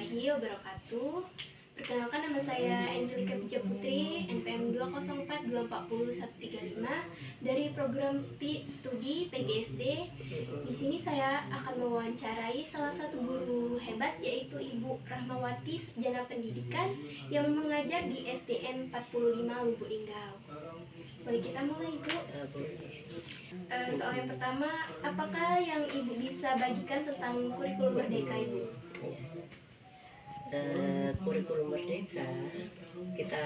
warahmatullahi wabarakatuh. Perkenalkan, nama saya Angelika Bija Putri, NPM 204240135 dari program studi PGSD. Di sini saya akan mewawancarai salah satu guru hebat, yaitu Ibu Rahmawati Sarjana Pendidikan yang mengajar di SDN 45 Lubuk Linggau. Boleh kita mulai, Ibu? Soal yang pertama, apakah yang Ibu bisa bagikan tentang kurikulum Merdeka, Ibu? Kurikulum Merdeka, kita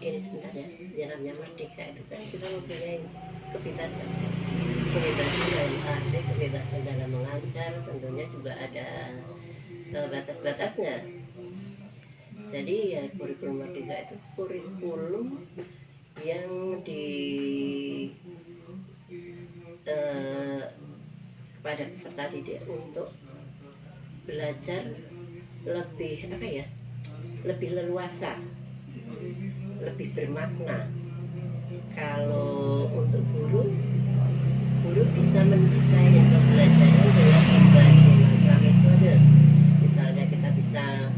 ini sebentar ya, namanya Merdeka itu kan kita mempunyai kebebasan dalam arti kebebasan dalam mengajar, tentunya juga ada batas-batasnya. Jadi ya kurikulum Merdeka itu kurikulum yang kepada peserta didik untuk belajar lebih lebih leluasa, lebih bermakna. Kalau untuk guru bisa mendesain pembelajaran dengan berbagai macam metode. Misalnya kita bisa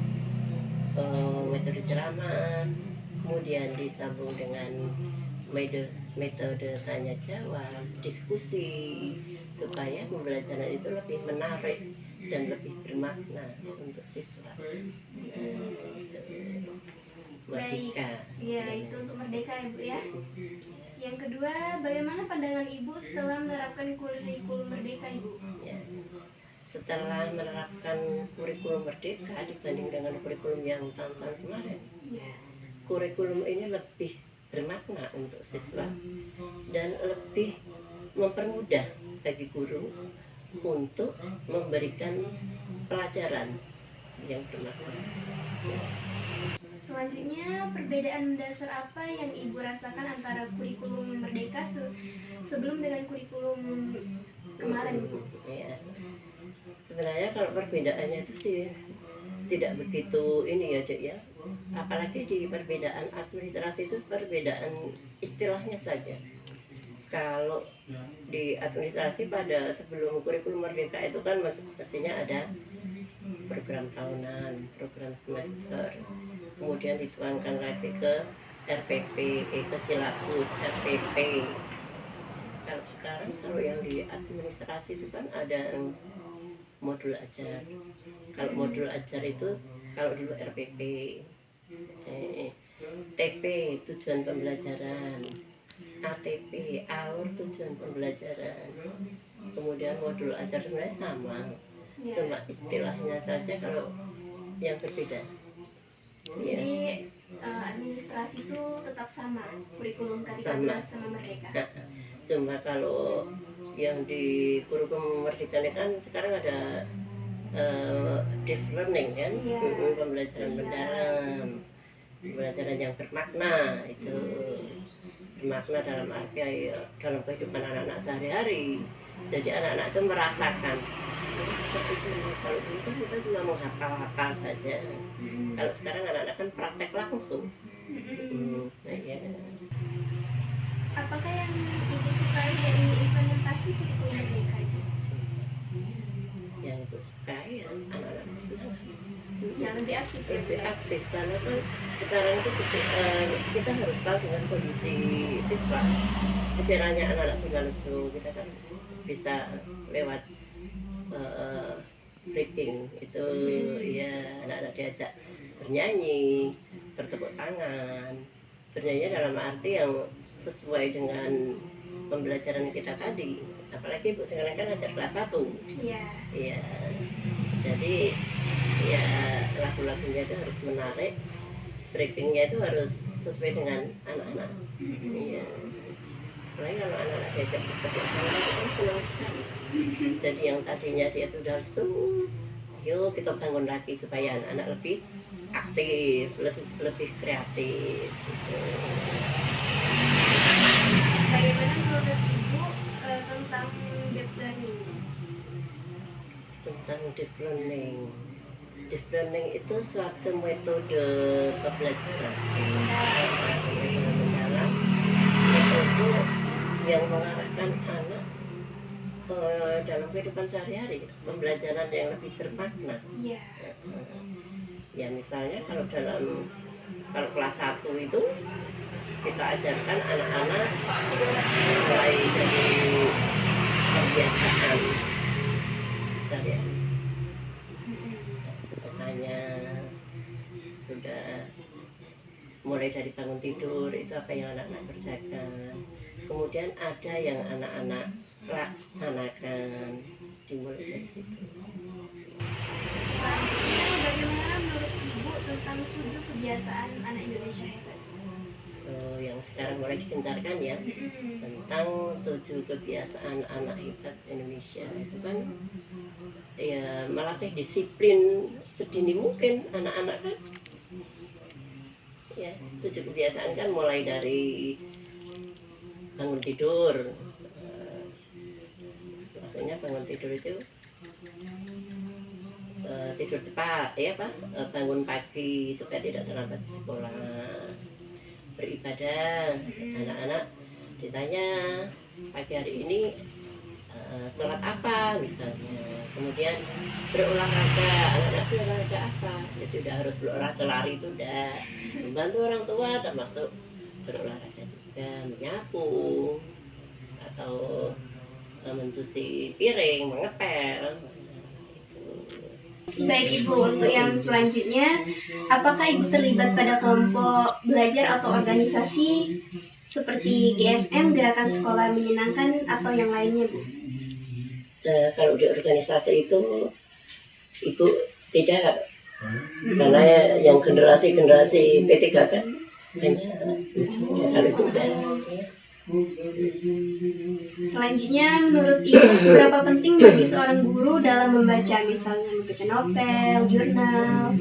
metode ceramah, kemudian disambung dengan metode tanya jawab, diskusi, supaya pembelajaran itu lebih menarik dan lebih bermakna untuk siswa. Merdeka. Ya, itu untuk Merdeka, Ibu ya. Yang kedua, bagaimana pandangan Ibu setelah menerapkan kurikulum Merdeka, Ibu? Ya. Setelah menerapkan kurikulum Merdeka dibanding dengan kurikulum yang tahun-tahun kemarin, kurikulum ini lebih bermakna untuk siswa dan lebih mempermudah bagi guru untuk memberikan pelajaran yang bermakna. Selanjutnya, perbedaan mendasar apa yang Ibu rasakan antara kurikulum Merdeka sebelum dengan kurikulum kemarin, Ibu? Ya. Sebenarnya kalau perbedaannya itu sih tidak begitu ini ya, Dek ya. Apalagi di perbedaan administrasi itu perbedaan istilahnya saja. Kalau di administrasi pada sebelum kurikulum Merdeka itu kan mestinya ada program tahunan, program semester, kemudian dituangkan lagi ke RPP, ke silabus RPP. Kalau sekarang yang di administrasi itu kan ada modul ajar. Kalau modul ajar itu kalau dulu RPP, TP tujuan pembelajaran, ATP, AUR tujuan pembelajaran. Kemudian modul ajar sebenarnya sama, cuma istilahnya saja kalau yang berbeda. Jadi administrasi itu tetap sama, kurikulum K13 sama Merdeka. Nah, cuma kalau yang di kurikulum Merdeka ini kan sekarang ada deep learning kan, pembelajaran mendalam, pembelajaran yang bermakna. Itu bermakna dalam arti dalam kehidupan anak-anak sehari-hari. Jadi anak-anak itu merasakan seperti itu. Kalau dulu kan kita cuma menghafal-hafal saja. Kalau sekarang anak-anak kan praktek langsung. Nah, ya. Apakah yang Ibu sukai dari implementasi kurikulum Merdeka itu? Yang Ibu sukai ya anak-anak senang. Yang lebih aktif. Lebih aktif karena kan sekarang itu kita harus tahu dengan kondisi siswa. Sekiranya anak-anak sudah lesu, kita kan bisa lewat breaking itu ya, anak-anak diajak bernyanyi, bertepuk tangan, bernyanyi dalam arti yang sesuai dengan pembelajaran kita tadi. Apalagi Bu sekarang kan ajar kelas 1. Iya. Jadi ya lagu-lagunya itu harus menarik, breakingnya itu harus sesuai dengan anak-anak. Iya. Apalagi kalau anak-anak diajak bertepuk tangan itu kan senang sekali. Jadi yang tadinya dia sudah lesu, yuk kita bangun lagi supaya anak-anak lebih aktif, lebih kreatif. Gitu. Bagaimana menurut Ibu tentang deep learning? Tentang deep learning. Deep learning itu suatu metode pembelajaran mendalam, metode yang mengarahkan anak dalam kehidupan sehari-hari, pembelajaran yang lebih bermakna. Ya misalnya kalau kelas 1 itu kita ajarkan anak-anak mulai dari kebiasaan seharian. Makanya sudah mulai dari bangun tidur itu apa yang anak-anak kerjakan. Kemudian ada yang anak-anak laksanakan, dimulai dari situ. Bagaimana menurut Ibu tentang 7 kebiasaan anak Indonesia hebat? Yang sekarang mulai digencarkan ya, tentang 7 kebiasaan anak hebat Indonesia itu kan ya melatih disiplin sedini mungkin anak-anak kan. Ya, 7 kebiasaan kan mulai dari bangun tidur. Maksudnya bangun tidur itu tidur cepat ya Pak, bangun pagi supaya tidak terlambat di sekolah, beribadah. Anak-anak ditanya pagi hari ini sholat apa misalnya, kemudian berolahraga. Anak-anak berolahraga apa? Itu udah harus berolahraga, lari itu udah, membantu orang tua termasuk berolahraga juga, menyapu atau mencuci piring, mengepel. Baik Ibu, untuk yang selanjutnya, apakah Ibu terlibat pada kelompok belajar atau organisasi seperti GSM, Gerakan Sekolah Menyenangkan, atau yang lainnya Bu? Kalau di organisasi itu Ibu tidak, karena yang generasi P3 kan banyak, kalau itu udah. Selanjutnya, menurut Ibu seberapa penting bagi seorang guru dalam membaca, misalnya membaca novel, jurnal?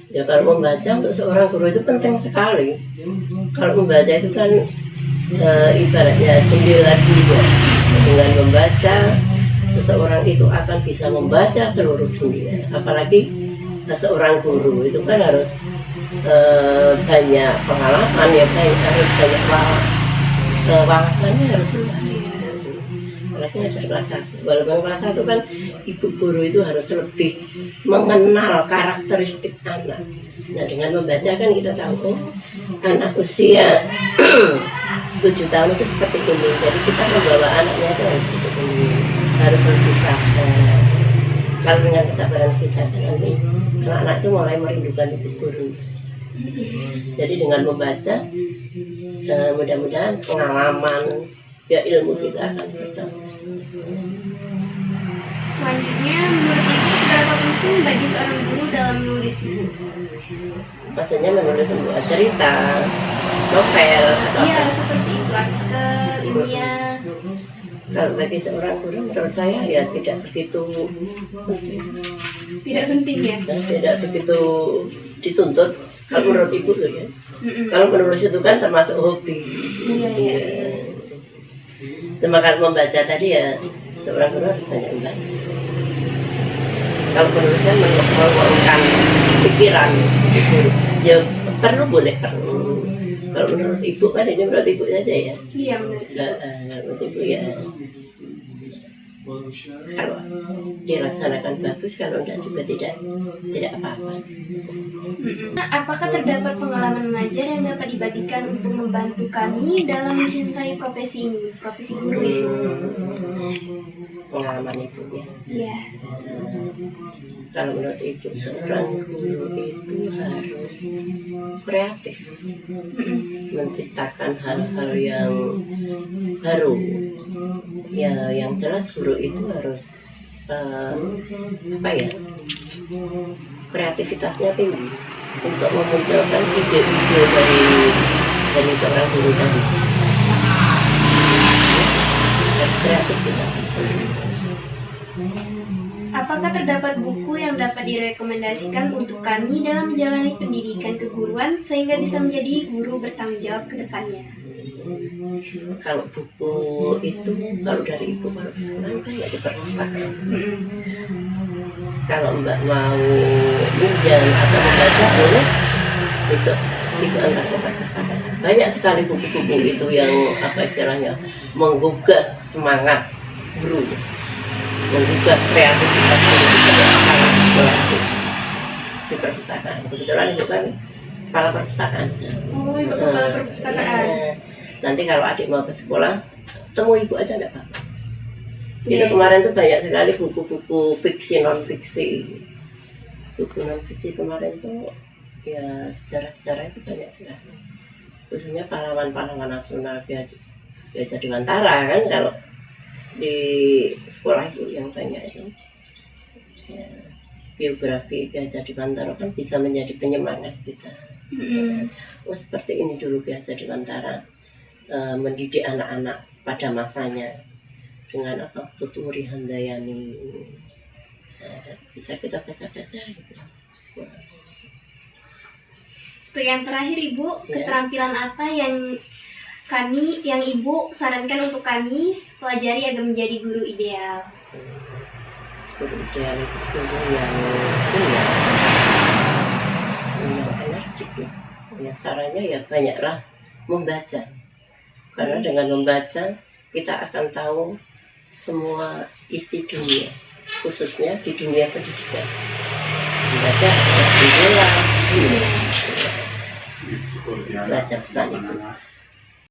Ya kalau membaca untuk seorang guru itu penting sekali. Kalau membaca itu kan ibaratnya jendela dunia. Dengan membaca, seseorang itu akan bisa membaca seluruh dunia. Apalagi seorang guru itu kan harus banyak pengalaman ya, harus banyak wawasannya harus luas. Apalagi ngajar kelas 1. Walaupun kelas 1 kan ibu guru itu harus lebih mengenal karakteristik anak. Nah dengan membaca kan kita tahu anak usia 7 tahun itu seperti ini. Jadi kita membawa anaknya itu harus seperti ini, harus lebih sabar. Kalau dengan kesabaran kita kan nanti anak-anak itu mulai merindukan ibu guru. Jadi dengan membaca mudah-mudahan pengalaman ya ilmu kita akan bertambah. Selanjutnya, menurut Ibu seberapa penting bagi seorang guru dalam menulis Ibu? Maksudnya menulis sebuah cerita, novel atau Iya, apa? seperti itu, artikel, ilmiah. Kalau bagi seorang guru menurut saya ya tidak begitu Tidak penting ya? tidak begitu dituntut. Kalau menurut ibu tuh ya. Kalau menulis itu kan termasuk hobi. Iya. Cuma kalau membaca tadi ya seorang guru harus banyak membaca. Kalau menulis kan meluangkan pikiran guru. Ya boleh perlu. Kalau menurut ibu kan ini menurut ibu saja ya. Iya benar. Menurut ibu ya. Kalau dilaksanakan bagus, kalau enggak juga tidak apa-apa. Apakah terdapat pengalaman mengajar yang dapat dibagikan untuk membantu kami dalam mencintai profesi ini, profesi guru itu? Pengalaman itu ya. Iya. Kalau menurut ibu seorang guru itu harus kreatif, menciptakan hal-hal yang baru. Ya, yang jelas guru itu harus kreativitasnya tinggi untuk memunculkan ide-ide dari seorang guru tadi. Harus kreatif kita. Apakah terdapat buku yang dapat direkomendasikan untuk kami dalam menjalani pendidikan keguruan sehingga bisa menjadi guru bertanggung jawab ke depannya? Kalau buku itu, kalau dari ibu kalau di sekolah kan nggak di perpustakaan. Kalau mbak mau pinjam atau membaca boleh, besok ibu antar ke perpustakaan. Banyak sekali buku-buku itu yang apa istilahnya menggugah semangat guru, menggugah kreativitas guru di sekolah di perpustakaan. perpustakaan. Kebetulan ibu kan kepala perpustakaan. Oh, ibu kepala perpustakaan. Nanti kalau adik mau ke sekolah, temui ibu aja enggak apa-apa. Itu kemarin tuh banyak sekali buku-buku fiksi non fiksi. Buku non fiksi kemarin tuh ya sejarah-sejarah itu banyak sekali. Khususnya pahlawan-pahlawan nasional Gajah Dewantara kan kalau di sekolah itu yang banyak itu. Ya, biografi Gajah Dewantara kan bisa menjadi penyemangat kita. Oh seperti ini dulu Gajah Dewantara mendidik anak-anak pada masanya dengan apa Tuturi Handayani. Bisa kita baca-baca gitu. Untuk yang terakhir Ibu, keterampilan apa yang Ibu sarankan untuk kami pelajari agar menjadi guru ideal? Guru ideal itu guru yang energik ya. Ya sarannya ya banyaklah membaca. Karena dengan membaca kita akan tahu semua isi dunia, khususnya di dunia pendidikan. Membaca adalah jendela dunia. Baca pesan itu.